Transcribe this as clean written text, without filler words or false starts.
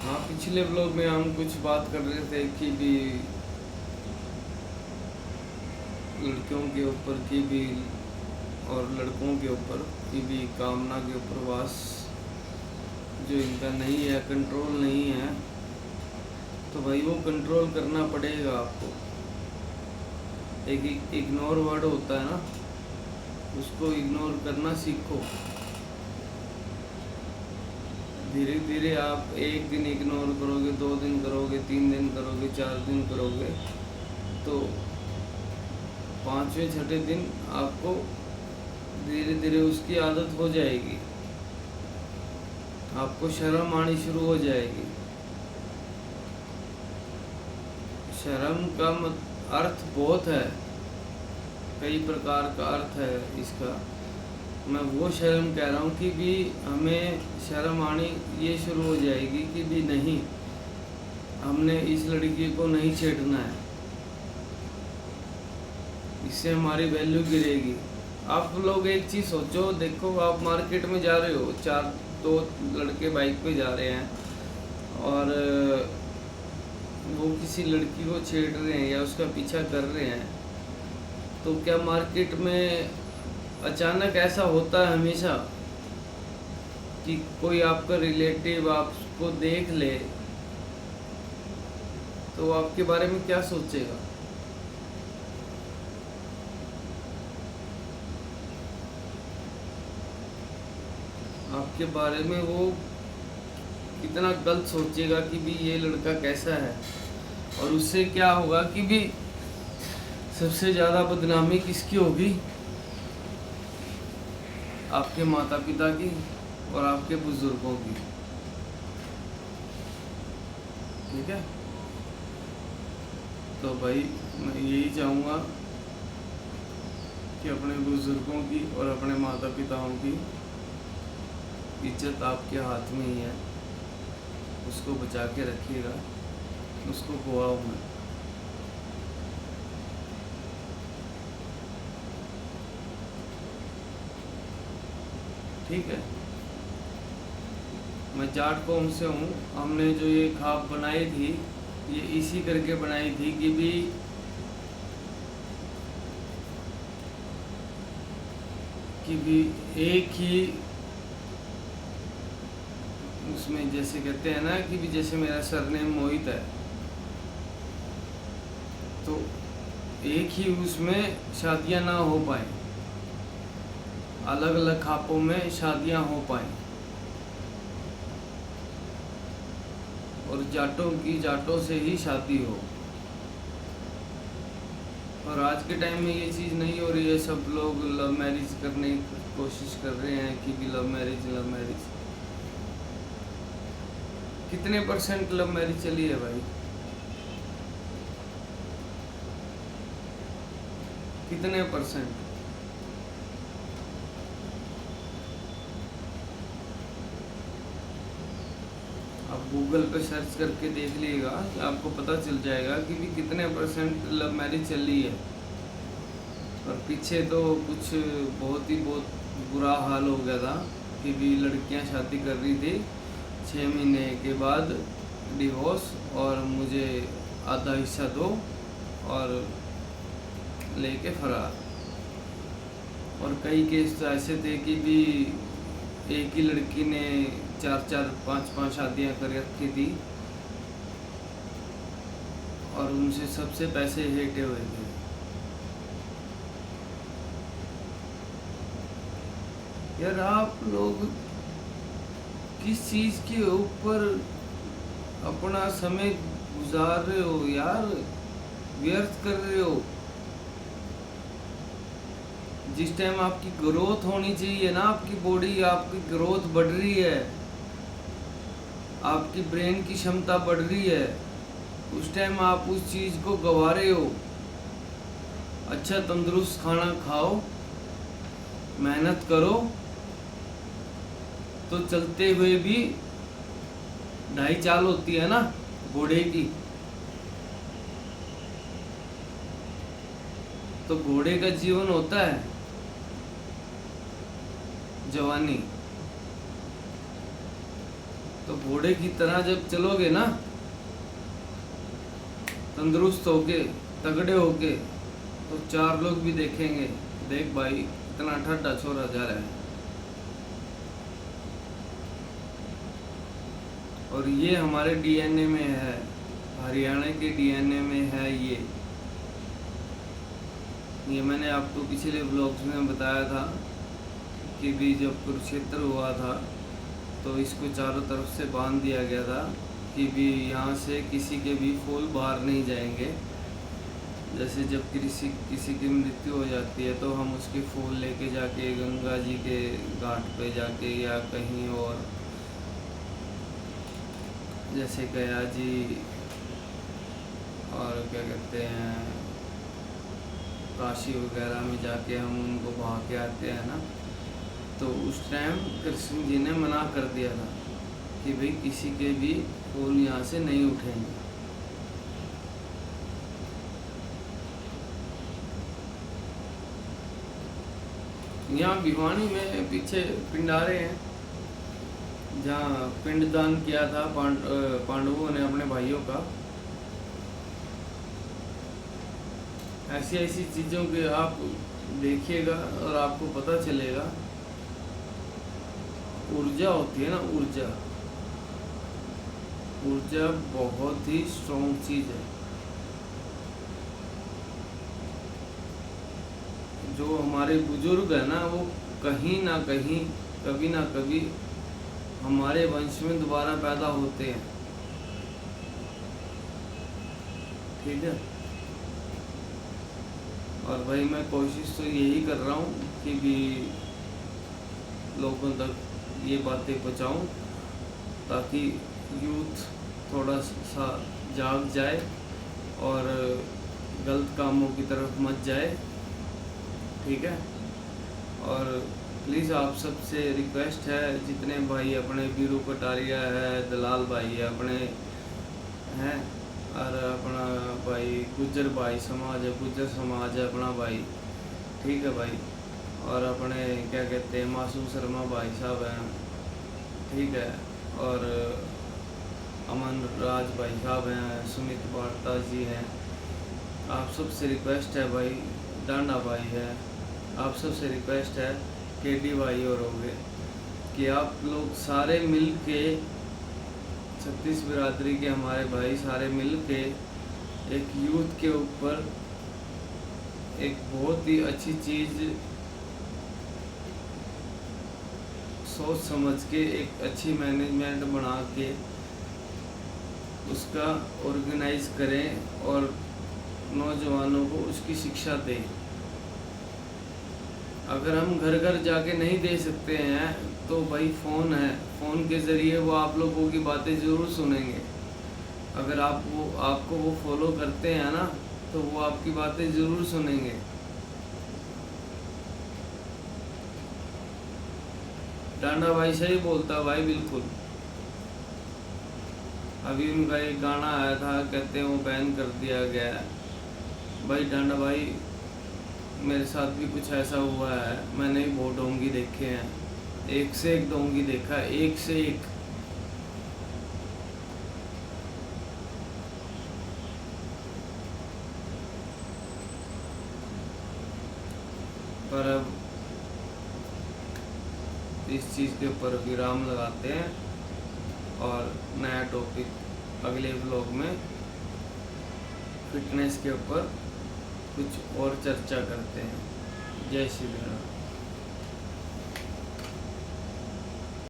हाँ, पिछले ब्लॉग में हम कुछ बात कर रहे थे कि भी लड़कियों के ऊपर की भी और लड़कों के ऊपर की भी कामना के ऊपर वास जो इनका नहीं है, कंट्रोल नहीं है, तो भाई वो कंट्रोल करना पड़ेगा आपको। एक इग्नोर वर्ड होता है ना, उसको इग्नोर करना सीखो। धीरे धीरे आप एक दिन इग्नोर करोगे, 2 दिन करोगे, 3 दिन करोगे, 4 दिन करोगे, तो 5वें 6ठे दिन आपको धीरे धीरे उसकी आदत हो जाएगी। आपको शर्म आनी शुरू हो जाएगी। शर्म का अर्थ बहुत है, कई प्रकार का अर्थ है इसका। मैं वो शर्म कह रहा हूँ कि भी हमें शर्म आनी ये शुरू हो जाएगी कि भी नहीं, हमने इस लड़की को नहीं छेड़ना है, इससे हमारी वैल्यू गिरेगी। आप लोग एक चीज़ सोचो, देखो आप मार्केट में जा रहे हो, 2 लड़के बाइक पे जा रहे हैं और वो किसी लड़की को छेड़ रहे हैं या उसका पीछा कर रहे हैं, तो क्या मार्केट में अचानक ऐसा होता है हमेशा कि कोई आपका रिलेटिव आपको देख ले तो आपके बारे में क्या सोचेगा? आपके बारे में वो कितना गलत सोचेगा कि भी ये लड़का कैसा है। और उससे क्या होगा कि भी सबसे ज़्यादा बदनामी किसकी होगी? आपके माता पिता की और आपके बुजुर्गों की। ठीक है, तो भाई मैं यही चाहूँगा कि अपने बुजुर्गों की और अपने माता पिताओं की इज्जत आपके हाथ में ही है, उसको बचा के रखिएगा, उसको खोआओ मत। ठीक है, मैं जाट कौम से हूँ। हमने जो ये खाप बनाई थी, ये इसी करके बनाई थी कि भी एक ही उसमें, जैसे कहते हैं ना कि भी जैसे मेरा सरनेम मोहित है, तो एक ही उसमें शादियां ना हो पाए, अलग अलग खापों में शादियां हो पाए, और जाटों की जाटों से ही शादी हो। और आज के टाइम में ये चीज़ नहीं हो रही है, सब लोग लव मैरिज करने की कोशिश कर रहे हैं कि भी लव मैरिज। कितने % लव मैरिज चली है भाई? कितने %? आप गूगल पे सर्च करके देख लीजिएगा, आपको पता चल जाएगा कि भी कितने % लव मैरिज चल रही है। और पीछे तो कुछ बहुत बुरा हाल हो गया था कि भी लड़कियां शादी कर रही थी, 6 महीने के बाद डिवोर्स, और मुझे आधा हिस्सा दो, और लेके फरार। और कई केस तो ऐसे थे कि भी एक ही लड़की ने 4 5 शादियां कर रखी थी और उनसे सबसे पैसे हेटे हुए थे। यार आप लोग किस चीज़ के ऊपर अपना समय गुजार रहे हो यार, व्यर्थ कर रहे हो। जिस टाइम आपकी ग्रोथ होनी चाहिए ना, आपकी बॉडी, आपकी ग्रोथ बढ़ रही है, आपकी ब्रेन की क्षमता बढ़ रही है, उस टाइम आप उस चीज़ को गंवा रहे हो। अच्छा तंदुरुस्त खाना खाओ, मेहनत करो, तो चलते हुए भी 2.5 चाल होती है ना घोड़े की, तो घोड़े का जीवन होता है जवानी। तो घोड़े की तरह जब चलोगे ना, तंदुरुस्त होके, तगड़े होके, तो 4 लोग भी देखेंगे, देख भाई इतना ठंडा छोरा जा रहा है। और ये हमारे डीएनए में है, हरियाणा के डीएनए में है ये मैंने आपको पिछले ब्लॉग्स में बताया था कि भी जब कुरुक्षेत्र हुआ था तो इसको चारों तरफ से बांध दिया गया था कि भी यहाँ से किसी के भी फूल बाहर नहीं जाएंगे। जैसे जब किसी की मृत्यु हो जाती है तो हम उसके फूल लेके जाके गंगा जी के घाट पे जाके या कहीं और जैसे गया जी और क्या कहते हैं काशी वगैरह में जाके हम उनको बहा के आते हैं ना, तो उस टाइम कृष्ण जी ने मना कर दिया था कि भाई किसी के भी फूल यहाँ से नहीं उठेंगे। यहाँ भिवानी में पीछे पिंडारे हैं जहाँ पिंडदान किया था पांडवों ने अपने भाइयों का। ऐसी चीज़ों के आप देखिएगा और आपको पता चलेगा। ऊर्जा होती है ना, ऊर्जा बहुत ही स्ट्रॉन्ग चीज़ है। जो हमारे बुजुर्ग है ना, वो कहीं ना कहीं कभी ना कभी हमारे वंश में दोबारा पैदा होते हैं, ठीक है। और भाई मैं कोशिश तो यही कर रहा हूँ कि भी लोगों तक ये बातें पहुँचाऊँ ताकि यूथ थोड़ा सा जाग जाए और गलत कामों की तरफ मत जाए, ठीक है। और प्लीज़ आप सबसे रिक्वेस्ट है, जितने भाई अपने बीरू कटारिया है, दलाल भाई है अपने हैं, और अपना भाई गुज्जर भाई समाज है, गुज्जर समाज है अपना भाई, ठीक है भाई। और अपने क्या कहते हैं मासूम शर्मा भाई साहब हैं, ठीक है। और अमन राज भाई साहब हैं, सुमित वार्ता जी हैं। आप सबसे रिक्वेस्ट है भाई, डांडा भाई है, आप सबसे रिक्वेस्ट है, केडी भाई और हो गए, कि आप लोग सारे मिल के, 36 बिरादरी के हमारे भाई सारे मिल के एक यूथ के ऊपर एक बहुत ही अच्छी चीज़ सोच समझ के एक अच्छी मैनेजमेंट बना के उसका ऑर्गेनाइज करें और नौजवानों को उसकी शिक्षा दें। अगर हम घर घर जाके नहीं दे सकते हैं तो भाई फ़ोन है, फ़ोन के ज़रिए वो आप लोगों की बातें ज़रूर सुनेंगे। अगर आपको वो फॉलो करते हैं ना तो वो आपकी बातें ज़रूर सुनेंगे। डांडा भाई सही बोलता भाई, बिल्कुल। अभी उनका एक गाना आया था, कहते हैं वो बैन कर दिया गया है। भाई डांडा भाई, मेरे साथ भी कुछ ऐसा हुआ है, मैंने भी बहुत डोंगी देखे हैं, एक से एक डोंगी देखा है, एक से एक। पर अब इस चीज़ के ऊपर विराम लगाते हैं और नया टॉपिक अगले ब्लॉग में फिटनेस के ऊपर कुछ और चर्चा करते हैं। जय श्री राम।